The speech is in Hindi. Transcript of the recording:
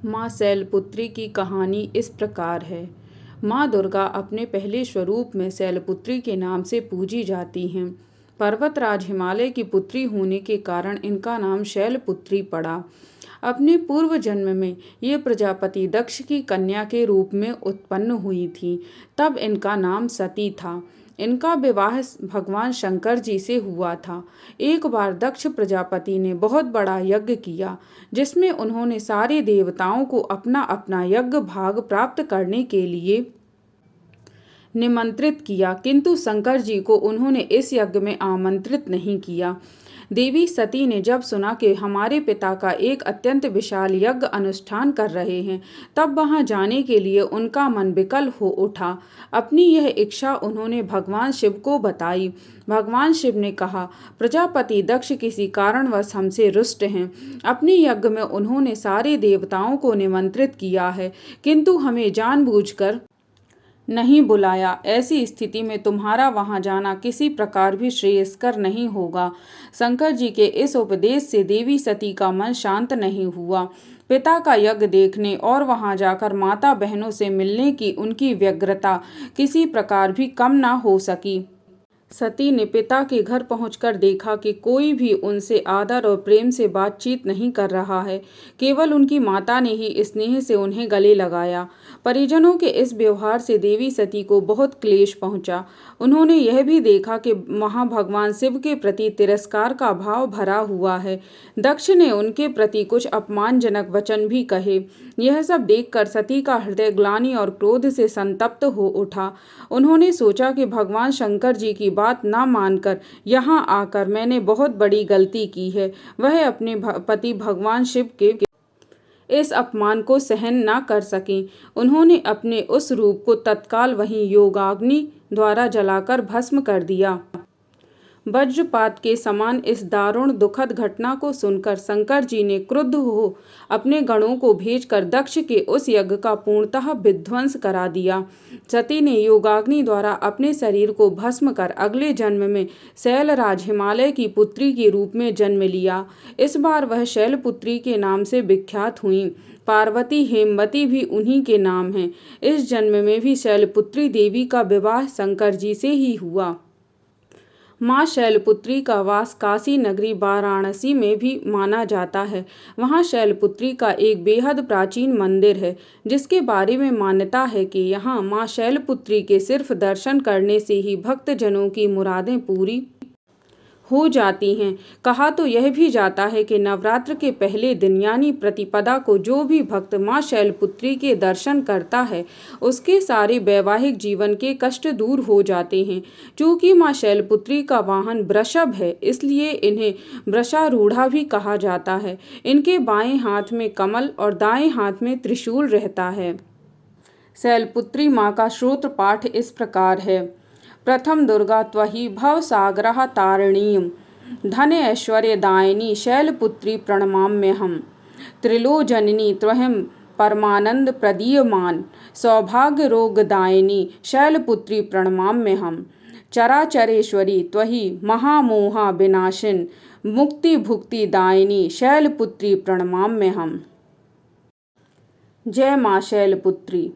माँ शैलपुत्री की कहानी इस प्रकार है। माँ दुर्गा अपने पहले स्वरूप में शैलपुत्री के नाम से पूजी जाती हैं। पर्वतराज हिमालय की पुत्री होने के कारण इनका नाम शैलपुत्री पड़ा। अपने पूर्व जन्म में ये प्रजापति दक्ष की कन्या के रूप में उत्पन्न हुई थी। तब इनका नाम सती था। इनका विवाह भगवान शंकर जी से हुआ था। एक बार दक्ष प्रजापति ने बहुत बड़ा यज्ञ किया, जिसमें उन्होंने सारे देवताओं को अपना अपना यज्ञ भाग प्राप्त करने के लिए निमंत्रित किया, किंतु शंकर जी को उन्होंने इस यज्ञ में आमंत्रित नहीं किया। देवी सती ने जब सुना कि हमारे पिता का एक अत्यंत विशाल यज्ञ अनुष्ठान कर रहे हैं, तब वहां जाने के लिए उनका मन विकल हो उठा। अपनी यह इच्छा उन्होंने भगवान शिव को बताई। भगवान शिव ने कहा, प्रजापति दक्ष किसी कारणवश हमसे रुष्ट हैं। अपने यज्ञ में उन्होंने सारे देवताओं को निमंत्रित किया है, किंतु हमें जानबूझकर नहीं बुलाया। ऐसी स्थिति में तुम्हारा वहां जाना किसी प्रकार भी श्रेयस्कर नहीं होगा। शंकर जी के इस उपदेश से देवी सती का मन शांत नहीं हुआ। पिता का यज्ञ देखने और वहां जाकर माता बहनों से मिलने की उनकी व्यग्रता किसी प्रकार भी कम न हो सकी। सती ने पिता के घर पहुंचकर देखा कि कोई भी उनसे आदर और प्रेम से बातचीत नहीं कर रहा है। केवल उनकी माता ने ही स्नेह से उन्हें गले लगाया। परिजनों के इस व्यवहार से देवी सती को बहुत क्लेश पहुंचा। उन्होंने यह भी देखा कि वहां भगवान शिव के प्रति तिरस्कार का भाव भरा हुआ है। दक्ष ने उनके प्रति कुछ अपमानजनक वचन भी कहे। यह सब देखकर सती का हृदय ग्लानि और क्रोध से संतप्त हो उठा। उन्होंने सोचा कि भगवान शंकर जी की बात न मानकर यहाँ आकर मैंने बहुत बड़ी गलती की है। वह अपने पति भगवान शिव के इस अपमान को सहन न कर सकें। उन्होंने अपने उस रूप को तत्काल वहीं योगाग्नि द्वारा जलाकर भस्म कर दिया। वज्रपात के समान इस दारुण दुखद घटना को सुनकर शंकर जी ने क्रुद्ध हो अपने गणों को भेजकर दक्ष के उस यज्ञ का पूर्णतः विध्वंस करा दिया। सती ने योगाग्नि द्वारा अपने शरीर को भस्म कर अगले जन्म में शैलराज हिमालय की पुत्री के रूप में जन्म लिया। इस बार वह शैलपुत्री के नाम से विख्यात हुई। पार्वती हेमवती भी उन्हीं के नाम हैं। इस जन्म में भी शैलपुत्री देवी का विवाह शंकर जी से ही हुआ। माँ शैलपुत्री का वास काशी नगरी वाराणसी में भी माना जाता है। वहाँ शैलपुत्री का एक बेहद प्राचीन मंदिर है, जिसके बारे में मान्यता है कि यहाँ माँ शैलपुत्री के सिर्फ दर्शन करने से ही भक्तजनों की मुरादें पूरी हो जाती हैं। कहा तो यह भी जाता है कि नवरात्र के पहले दिन यानी प्रतिपदा को जो भी भक्त माँ शैलपुत्री के दर्शन करता है, उसके सारे वैवाहिक जीवन के कष्ट दूर हो जाते हैं। चूँकि माँ शैलपुत्री का वाहन वृषभ है, इसलिए इन्हें वृषारूढ़ा भी कहा जाता है। इनके बाएं हाथ में कमल और दाएं हाथ में त्रिशूल रहता है। शैलपुत्री माँ का स्तोत्र पाठ इस प्रकार है। प्रथम दुर्गा त्वहि भवसागरः तारिणीं धन ऐश्वर्यदायिनी शैलपुत्री प्रणमाम्यहम्। त्रिलोचनिनी त्वहिं परमानंद प्रदीयमान सौभाग्यरोगदायिनी शैलपुत्री प्रणमाम्यहम्। चराचरेश्वरी त्वहि महामोहा विनाशिन मुक्ति भुक्तिदायिनी शैलपुत्री प्रणमाम्यहम्। जय माँ शैलपुत्री।